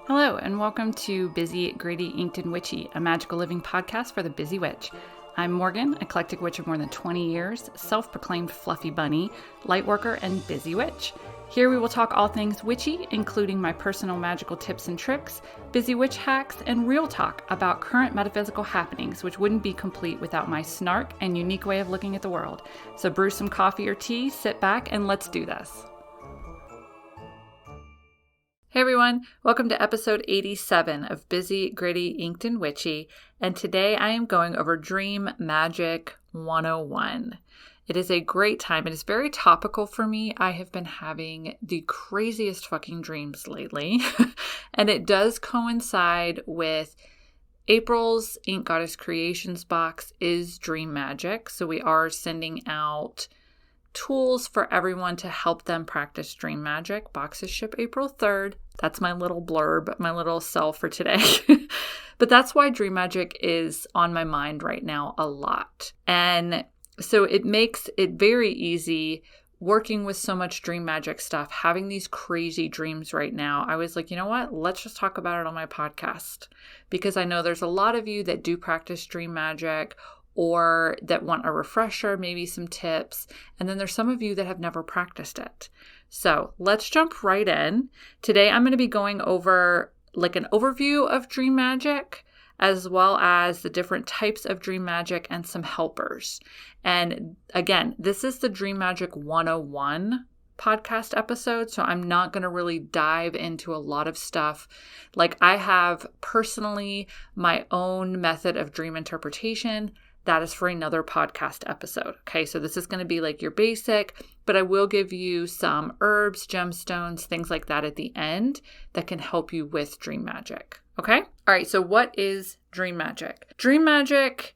Hello, and welcome to Busy, Gritty, Inked, and Witchy, a magical living podcast for the busy witch. I'm Morgan, eclectic witch of more than 20 years, self-proclaimed fluffy bunny, lightworker, and busy witch. Here we will talk all things witchy, including my personal magical tips and tricks, busy witch hacks, and real talk about current metaphysical happenings, which wouldn't be complete without my snark and unique way of looking at the world. So brew some coffee or tea, sit back, and let's do this. Hey everyone, welcome to episode 87 of Busy, Gritty, Inked, and Witchy, and today I am going over Dream Magick 101. It is a great time. It is very topical for me. I have been having the craziest fucking dreams lately, and it does coincide with April's Ink Goddess Creations box is Dream Magick, so we are sending out tools for everyone to help them practice Dream Magick. Boxes ship April 3rd. That's my little blurb, my little sell for today. But that's why Dream Magick is on my mind right now a lot. And so it makes it very easy working with so much Dream Magick stuff, having these crazy dreams right now. I was like, you know what? Let's just talk about it on my podcast. Because I know there's a lot of you that do practice Dream Magick or that want a refresher, maybe some tips. And then there's some of you that have never practiced it. So let's jump right in. Today, I'm going to be going over like an overview of Dream Magick, as well as the different types of Dream Magick and some helpers. And again, this is the Dream Magick 101 podcast episode, so I'm not going to really dive into a lot of stuff. Like I have personally my own method of dream interpretation. That is for another podcast episode. Okay, so this is going to be like your basic, but I will give you some herbs, gemstones, things like that at the end that can help you with Dream Magick. Okay? All right, so what is Dream Magick? Dream Magick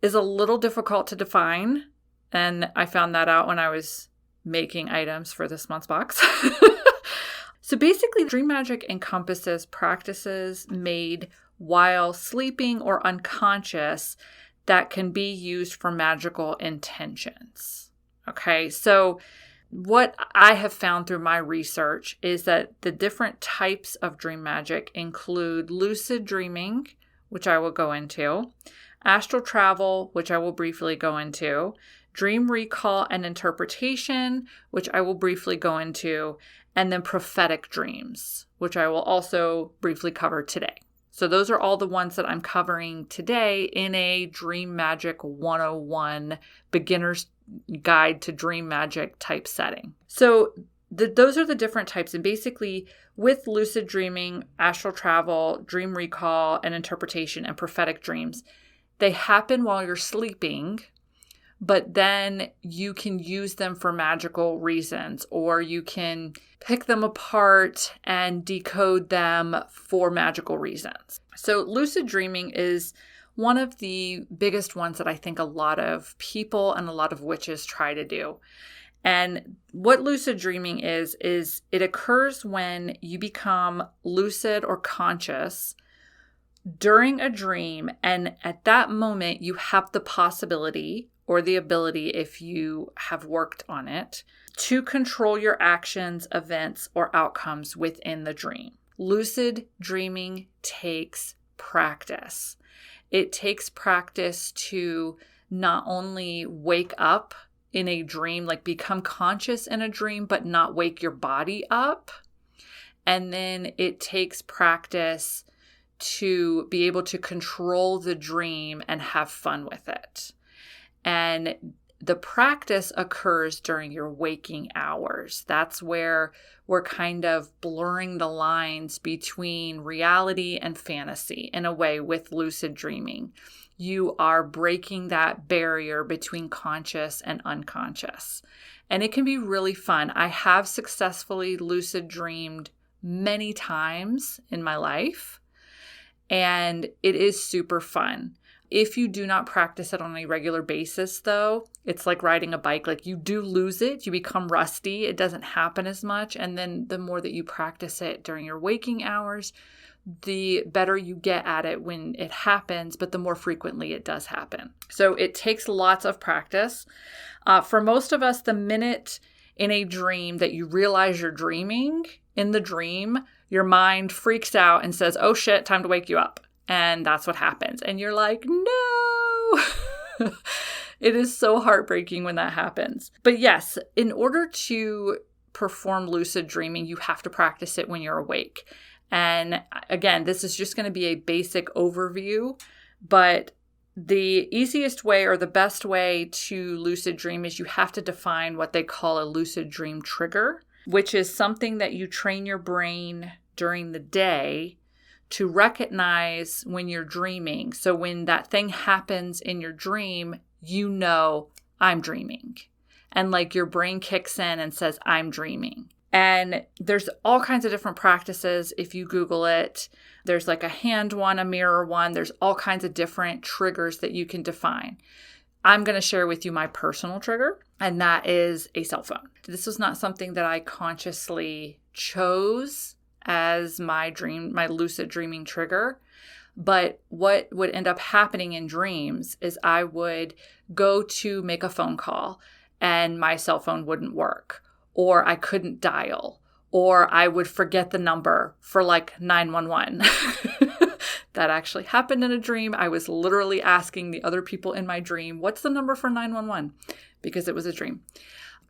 is a little difficult to define, and I found that out when I was making items for this month's box. So basically, Dream Magick encompasses practices made while sleeping or unconscious that can be used for magical intentions. Okay, so what I have found through my research is that the different types of Dream Magick include lucid dreaming, which I will go into, astral travel, which I will briefly go into, dream recall and interpretation, which I will briefly go into, and then prophetic dreams, which I will also briefly cover today. So those are all the ones that I'm covering today in a Dream Magick 101 beginner's guide to Dream Magick type setting. So those are the different types. And basically with lucid dreaming, astral travel, dream recall, and interpretation and prophetic dreams, they happen while you're sleeping, but then you can use them for magical reasons, or you can pick them apart and decode them for magical reasons. So lucid dreaming is one of the biggest ones that I think a lot of people and a lot of witches try to do. And what lucid dreaming is it occurs when you become lucid or conscious during a dream, and at that moment you have the possibility or the ability, if you have worked on it, to control your actions, events, or outcomes within the dream. Lucid dreaming takes practice. It takes practice to not only wake up in a dream, like become conscious in a dream, but not wake your body up. And then it takes practice to be able to control the dream and have fun with it. And the practice occurs during your waking hours. That's where we're kind of blurring the lines between reality and fantasy in a way with lucid dreaming. You are breaking that barrier between conscious and unconscious. And it can be really fun. I have successfully lucid dreamed many times in my life, and it is super fun. If you do not practice it on a regular basis, though, it's like riding a bike. Like you do lose it, you become rusty, it doesn't happen as much. And then the more that you practice it during your waking hours, the better you get at it when it happens, but the more frequently it does happen. So it takes lots of practice. For most of us, the minute in a dream that you realize you're dreaming, in the dream, your mind freaks out and says, oh shit, time to wake you up. And that's what happens. And you're like, no. It is so heartbreaking when that happens. But yes, in order to perform lucid dreaming, you have to practice it when you're awake. And again, this is just going to be a basic overview, but the easiest way or the best way to lucid dream is you have to define what they call a lucid dream trigger, which is something that you train your brain during the day to recognize when you're dreaming. So when that thing happens in your dream, you know, I'm dreaming. And like your brain kicks in and says, I'm dreaming. And there's all kinds of different practices. If you Google it, there's like a hand one, a mirror one. There's all kinds of different triggers that you can define. I'm going to share with you my personal trigger, and that is a cell phone. This was not something that I consciously chose as my lucid dreaming trigger. But what would end up happening in dreams is I would go to make a phone call and my cell phone wouldn't work, or I couldn't dial, or I would forget the number for like 911. That actually happened in a dream. I was literally asking the other people in my dream, what's the number for 911? Because it was a dream.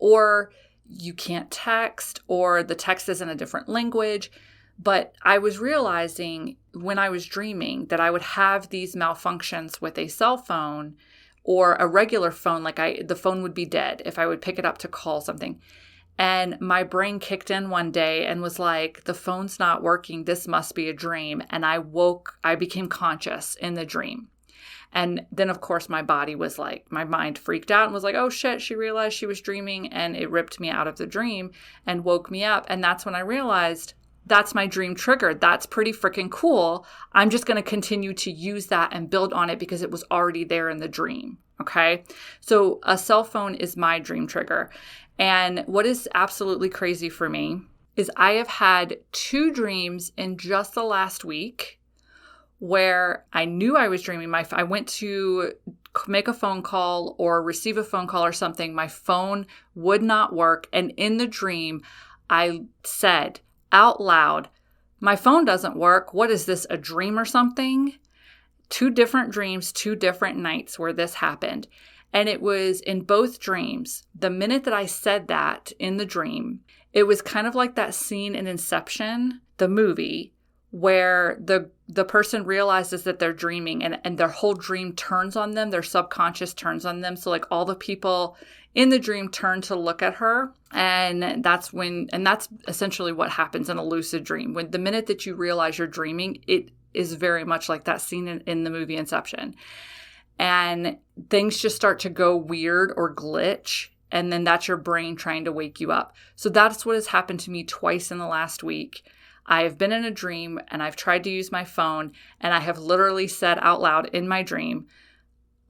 Or you can't text, or the text is in a different language. But I was realizing when I was dreaming that I would have these malfunctions with a cell phone or a regular phone, like the phone would be dead if I would pick it up to call something. And my brain kicked in one day and was like, the phone's not working. This must be a dream. And I became conscious in the dream. And then, of course, my mind freaked out and was like, oh shit, she realized she was dreaming, and it ripped me out of the dream and woke me up. And that's when I realized, that's my dream trigger. That's pretty freaking cool. I'm just going to continue to use that and build on it because it was already there in the dream. Okay. So a cell phone is my dream trigger. And what is absolutely crazy for me is I have had 2 dreams in just the last week where I knew I was dreaming. I went to make a phone call or receive a phone call or something. My phone would not work. And in the dream, I said out loud, my phone doesn't work. What is this, a dream or something? 2 different dreams, 2 different nights where this happened. And it was in both dreams. The minute that I said that in the dream, it was kind of like that scene in Inception, the movie, where the person realizes that they're dreaming and their whole dream turns on them. Their subconscious turns on them. So like all the people in the dream turn to look at her. And that's essentially what happens in a lucid dream. When the minute that you realize you're dreaming, it is very much like that scene in the movie Inception. And things just start to go weird or glitch. And then that's your brain trying to wake you up. So that's what has happened to me twice in the last week. I have been in a dream and I've tried to use my phone, and I have literally said out loud in my dream,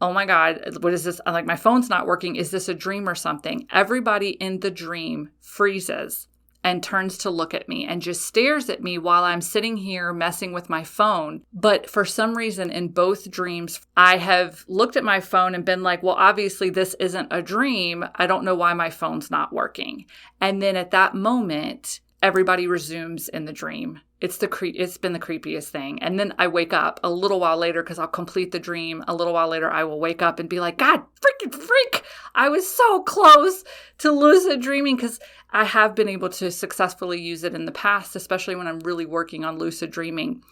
oh my God, what is this? I'm like, my phone's not working. Is this a dream or something? Everybody in the dream freezes and turns to look at me and just stares at me while I'm sitting here messing with my phone. But for some reason in both dreams, I have looked at my phone and been like, well, obviously this isn't a dream. I don't know why my phone's not working. And then at that moment, everybody resumes in the dream. It's been the creepiest thing. And then I wake up a little while later because I'll complete the dream. A little while later, I will wake up and be like, God, freaking freak. I was so close to lucid dreaming, because I have been able to successfully use it in the past, especially when I'm really working on lucid dreaming.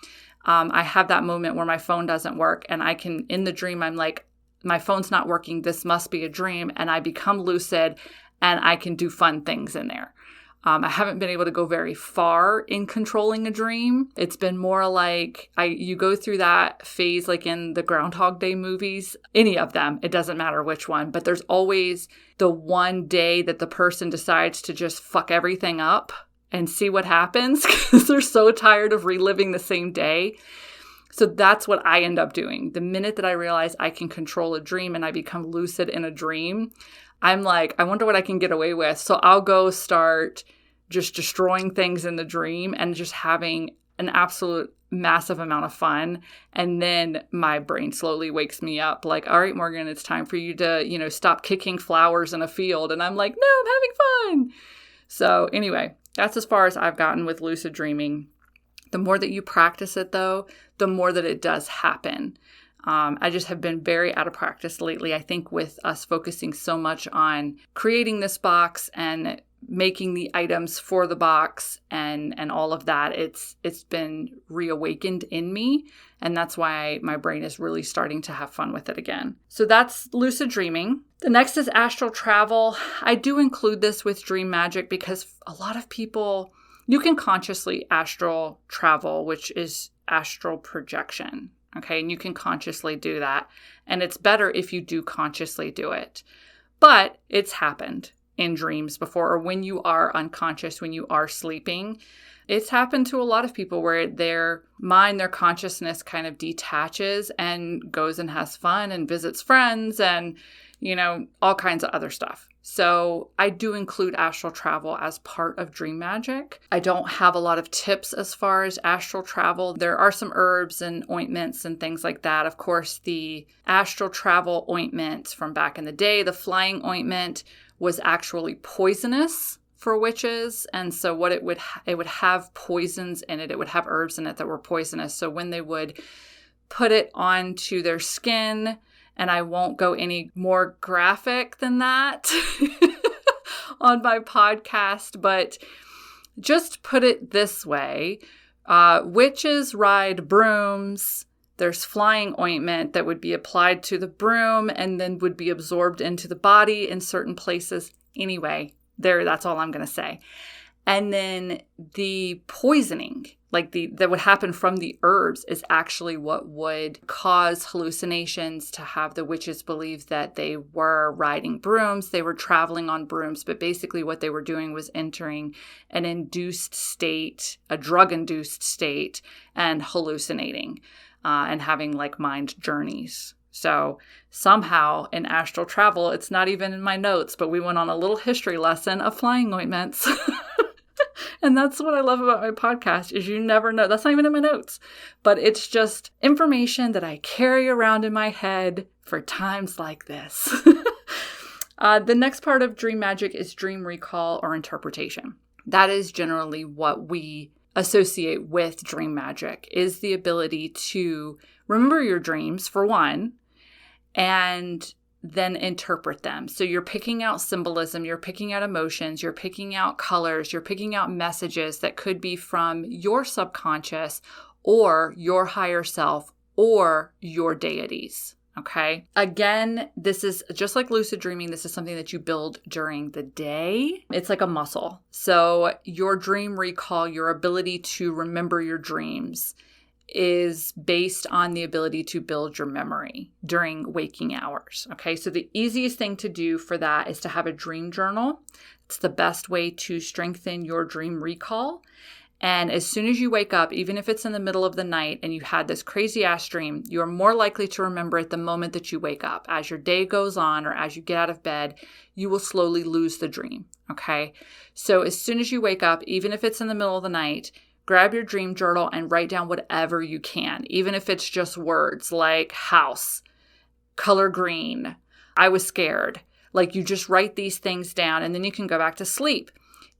I have that moment where my phone doesn't work, and in the dream, I'm like, my phone's not working. This must be a dream. And I become lucid and I can do fun things in there. I haven't been able to go very far in controlling a dream. It's been more like you go through that phase like in the Groundhog Day movies, any of them, it doesn't matter which one, but there's always the one day that the person decides to just fuck everything up and see what happens because they're so tired of reliving the same day. So that's what I end up doing. The minute that I realize I can control a dream and I become lucid in a dream, I'm like, I wonder what I can get away with. So I'll go start just destroying things in the dream and just having an absolute massive amount of fun. And then my brain slowly wakes me up like, all right, Morgan, it's time for you to, stop kicking flowers in a field. And I'm like, no, I'm having fun. So anyway, that's as far as I've gotten with lucid dreaming. The more that you practice it, though, the more that it does happen. I just have been very out of practice lately. I think with us focusing so much on creating this box and making the items for the box and all of that, it's been reawakened in me. And that's why my brain is really starting to have fun with it again. So that's lucid dreaming. The next is astral travel. I do include this with Dream Magick because a lot of people, you can consciously astral travel, which is astral projection. Okay, and you can consciously do that. And it's better if you do consciously do it. But it's happened in dreams before, or when you are unconscious, when you are sleeping. It's happened to a lot of people where their mind, their consciousness kind of detaches and goes and has fun and visits friends and, all kinds of other stuff. So I do include astral travel as part of Dream Magick. I don't have a lot of tips as far as astral travel. There are some herbs and ointments and things like that. Of course, the astral travel ointment from back in the day, the flying ointment, was actually poisonous for witches. And so what it would have poisons in it. It would have herbs in it that were poisonous. So when they would put it onto their skin, and I won't go any more graphic than that on my podcast, but just put it this way. Witches ride brooms. There's flying ointment that would be applied to the broom and then would be absorbed into the body in certain places. Anyway, that's all I'm going to say. And then the poisoning, that would happen from the herbs, is actually what would cause hallucinations, to have the witches believe that they were riding brooms, they were traveling on brooms, but basically what they were doing was entering an induced state, a drug-induced state, and hallucinating and having mind journeys. So somehow in astral travel, it's not even in my notes, but we went on a little history lesson of flying ointments. And that's what I love about my podcast, is you never know. That's not even in my notes, but it's just information that I carry around in my head for times like this. The next part of Dream Magick is dream recall or interpretation. That is generally what we associate with Dream Magick, is the ability to remember your dreams, for one, and then interpret them. So you're picking out symbolism, you're picking out emotions, you're picking out colors, you're picking out messages that could be from your subconscious or your higher self or your deities. Okay. Again, this is just like lucid dreaming. This is something that you build during the day. It's like a muscle. So your dream recall, your ability to remember your dreams, is based on the ability to build your memory during waking hours. Okay, so the easiest thing to do for that is to have a dream journal. It's the best way to strengthen your dream recall. And as soon as you wake up, even if it's in the middle of the night and you had this crazy ass dream, you are more likely to remember it the moment that you wake up. As your day goes on, or as you get out of bed, you will slowly lose the dream. Okay, so as soon as you wake up, even if it's in the middle of the night, grab your dream journal and write down whatever you can, even if it's just words like house, color green, I was scared. You just write these things down and then you can go back to sleep.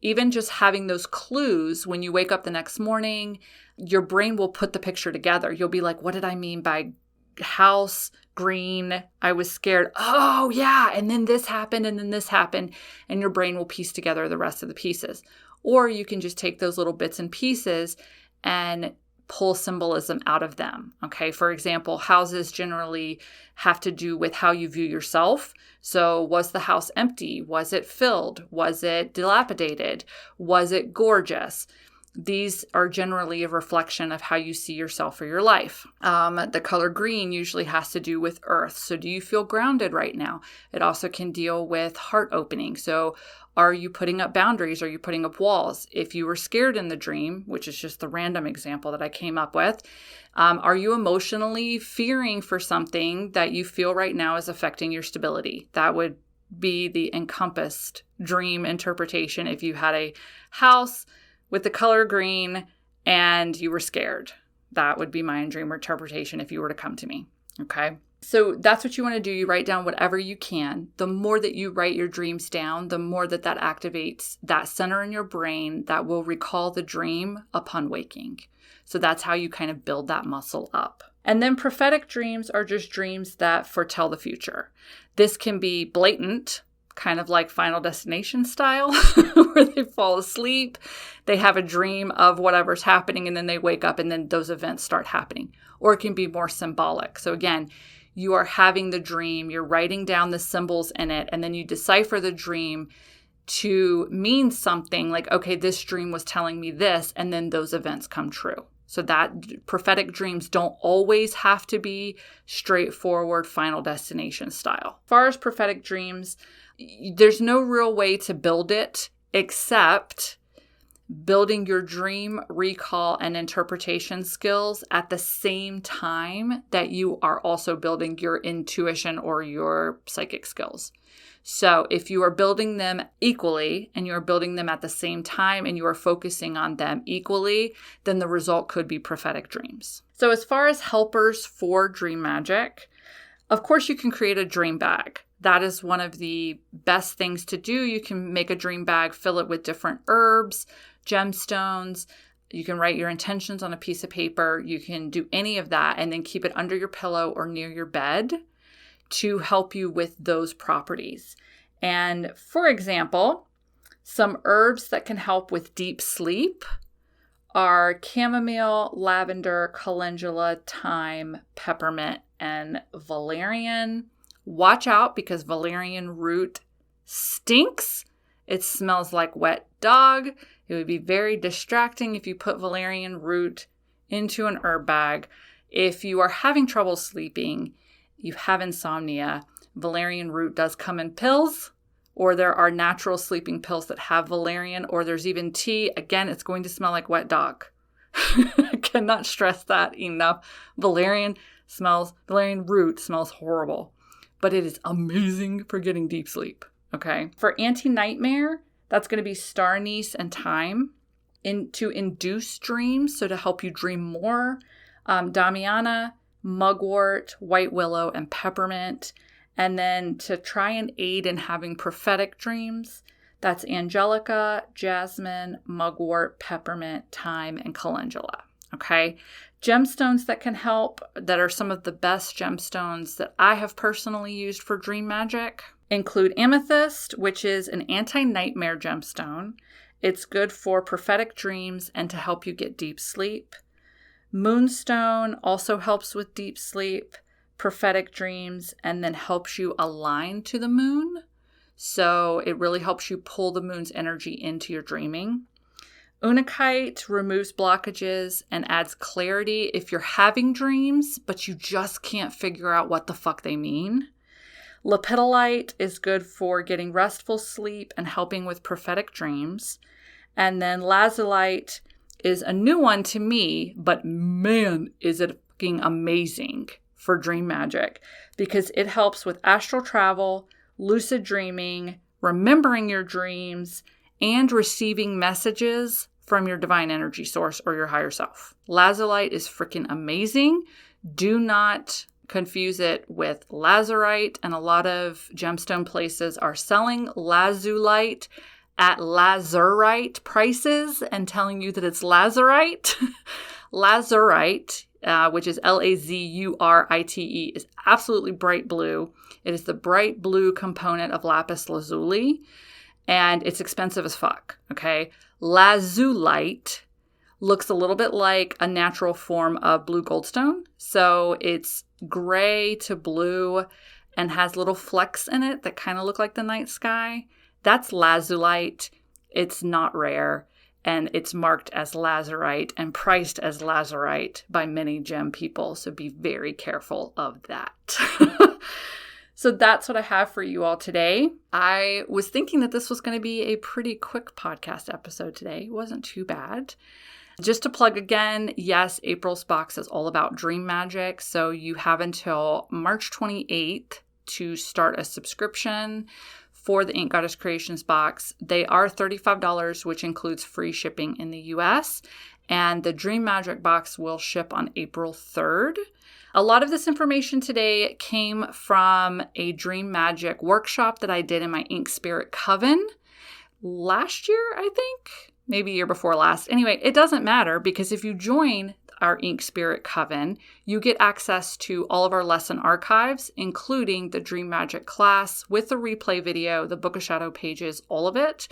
Even just having those clues when you wake up the next morning, your brain will put the picture together. You'll be like, what did I mean by house, green, I was scared? Oh, yeah. And then this happened and then this happened. And your brain will piece together the rest of the pieces. Or you can just take those little bits and pieces and pull symbolism out of them. Okay, for example, houses generally have to do with how you view yourself. So was the house empty? Was it filled? Was it dilapidated? Was it gorgeous? These are generally a reflection of how you see yourself or your life. The color green usually has to do with earth. So do you feel grounded right now? It also can deal with heart opening. So are you putting up boundaries? Are you putting up walls? If you were scared in the dream, which is just the random example that I came up with, are you emotionally fearing for something that you feel right now is affecting your stability? That would be the encompassed dream interpretation if you had a house with the color green and you were scared. That would be my dream interpretation if you were to come to me. Okay. So that's what you want to do. You write down whatever you can. The more that you write your dreams down, the more that activates that center in your brain that will recall the dream upon waking. So that's how you kind of build that muscle up. And then prophetic dreams are just dreams that foretell the future. This can be blatant, kind of like Final Destination style, where they fall asleep, they have a dream of whatever's happening, and then they wake up and then those events start happening. Or it can be more symbolic. So again, you are having the dream, you're writing down the symbols in it, and then you decipher the dream to mean something like, okay, this dream was telling me this, and then those events come true. So that prophetic dreams don't always have to be straightforward Final Destination style. As far as prophetic dreams, there's no real way to build it except building your dream recall and interpretation skills at the same time that you are also building your intuition or your psychic skills. So if you are building them equally and you are building them at the same time and you are focusing on them equally, then the result could be prophetic dreams. So as far as helpers for Dream Magick, of course you can create a dream bag. That is one of the best things to do. You can make a dream bag, fill it with different herbs, gemstones. You can write your intentions on a piece of paper. You can do any of that and then keep it under your pillow or near your bed to help you with those properties. And for example, some herbs that can help with deep sleep are chamomile, lavender, calendula, thyme, peppermint, and valerian. Watch out because valerian root stinks. It smells like wet dog. It would be very distracting if you put valerian root into an herb bag. If you are having trouble sleeping, you have insomnia, valerian root does come in pills, or there are natural sleeping pills that have valerian, or there's even tea. Again, it's going to smell like wet dog. I cannot stress that enough. Valerian root smells horrible, but it is amazing for getting deep sleep. Okay. For anti-nightmare, that's going to be star anise and thyme. To induce dreams, so to help you dream more, damiana, mugwort, white willow, and peppermint. And then to try and aid in having prophetic dreams, that's angelica, jasmine, mugwort, peppermint, thyme, and calendula. Okay. Gemstones that can help, that are some of the best gemstones that I have personally used for Dream Magick, include amethyst, which is an anti-nightmare gemstone. It's good for prophetic dreams and to help you get deep sleep. Moonstone also helps with deep sleep, prophetic dreams, and then helps you align to the moon. So it really helps you pull the moon's energy into your dreaming. Unakite removes blockages and adds clarity if you're having dreams, but you just can't figure out what the fuck they mean. Lepidolite is good for getting restful sleep and helping with prophetic dreams. And then lazulite is a new one to me, but man, is it fucking amazing for Dream Magick because it helps with astral travel, lucid dreaming, remembering your dreams, and receiving messages from your divine energy source or your higher self. Lazulite is freaking amazing. Do not confuse it with lazurite, and a lot of gemstone places are selling lazulite at lazurite prices and telling you that it's lazurite. Lazurite, which is Lazurite, is absolutely bright blue. It is the bright blue component of lapis lazuli, and it's expensive as fuck, okay? Lazulite looks a little bit like a natural form of blue goldstone. So it's gray to blue and has little flecks in it that kind of look like the night sky. That's lazulite. It's not rare, and it's marked as lazurite and priced as lazurite by many gem people. So be very careful of that. So that's what I have for you all today. I was thinking that this was going to be a pretty quick podcast episode today. It wasn't too bad. Just to plug again, yes, April's box is all about Dream Magick. So you have until March 28th to start a subscription for the Ink Goddess Creations box. They are $35, which includes free shipping in the US. and the Dream Magick box will ship on April 3rd. A lot of this information today came from a Dream Magick workshop that I did in my Ink Spirit Coven last year, I think. Maybe year before last. Anyway, it doesn't matter because if you join our Ink Spirit Coven, you get access to all of our lesson archives, including the Dream Magick class with the replay video, the Book of Shadow pages, all of it.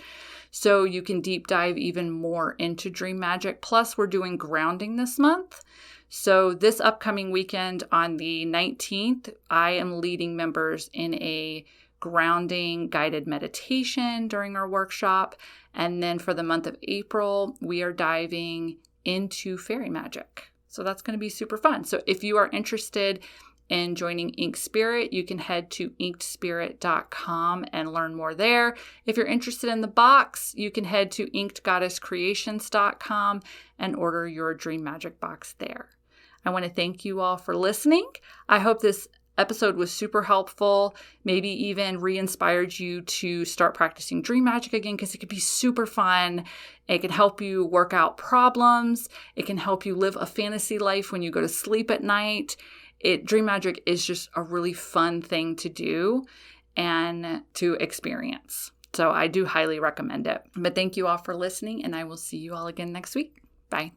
So you can deep dive even more into Dream Magick. Plus, we're doing grounding this month. So this upcoming weekend on the 19th, I am leading members in a grounding guided meditation during our workshop. And then for the month of April, we are diving into fairy magic. So that's going to be super fun. So if you are interested in joining Ink Spirit, you can head to inkedspirit.com and learn more there. If you're interested in the box, you can head to inkedgoddesscreations.com and order your Dream Magick box there. I want to thank you all for listening. I hope this episode was super helpful, maybe even re-inspired you to start practicing Dream Magick again, because it can be super fun. It can help you work out problems. It can help you live a fantasy life when you go to sleep at night. Dream Magick is just a really fun thing to do and to experience. So I do highly recommend it. But thank you all for listening, and I will see you all again next week. Bye.